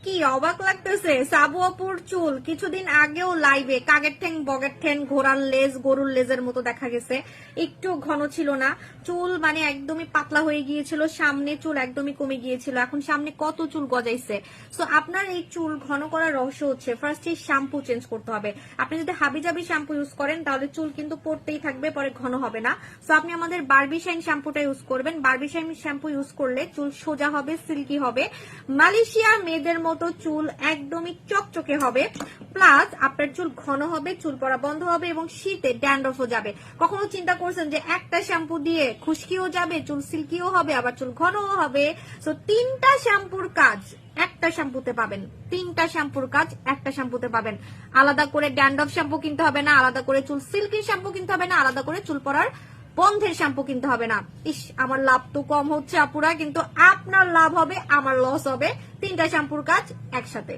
কি অবাক লাগতেছে, সাবু আপুর চুল কিছুদিন আগেও লাইভে কাগের ঠ্যাং বগের ঠ্যাং ঘোড়ার লেজ গরুর লেজের মতো দেখা গেছে, একটু ঘন ছিল না চুল, মানে একদমই পাতলা হয়ে গিয়েছিল, সামনে চুল একদমই কমে গিয়েছিল, এখন সামনে কত চুল গজাইছে। সো আপনার এই চুল ঘন করার রহস্য হচ্ছে ফার্স্ট এই শ্যাম্পু চেঞ্জ করতে হবে। আপনি যদি হাবিজাবি শ্যাম্পু ইউজ করেন তাহলে চুল কিন্তু পড়তেই থাকবে, পরে ঘন হবে না। সো আপনি আমাদের বারবি শাইন শ্যাম্পুটা ইউজ করবেন। বারবি শাইন শ্যাম্পু ইউজ করলে চুল সোজা হবে, সিল্কি হবে, মালয়েশিয়ার মেয়েদের মতো চুল একদমই চকচকে হবে, প্লাস আপনার চুল ঘন হবে, চুল পড়া বন্ধ হবে এবং শীতে ড্যান্ড্রফও যাবে। কখনো চিন্তা করছেন যে একটা শ্যাম্পু দিয়ে খুশকিও যাবে, চুল সিল্কিও হবে, আবার চুল ঘনও হবে? সো তিনটা শ্যাম্পুর কাজ একটা শ্যাম্পুতে পাবেন, তিনটা শ্যাম্পুর কাজ একটা শ্যাম্পুতে পাবেন। আলাদা করে ড্যান্ড্রফ শ্যাম্পু কিনতে হবে না, আলাদা করে চুল সিল্কি শ্যাম্পু কিনতে হবে না, আলাদা করে চুল পড়ার বন্ধের শ্যাম্পু কিনতে হবে না। ইস, আমার লাভ তো কম হচ্ছে আপুরা, কিন্তু আপনার লাভ হবে, আমার লস হবে। তিনটা শ্যাম্পুর কাজ একসাথে।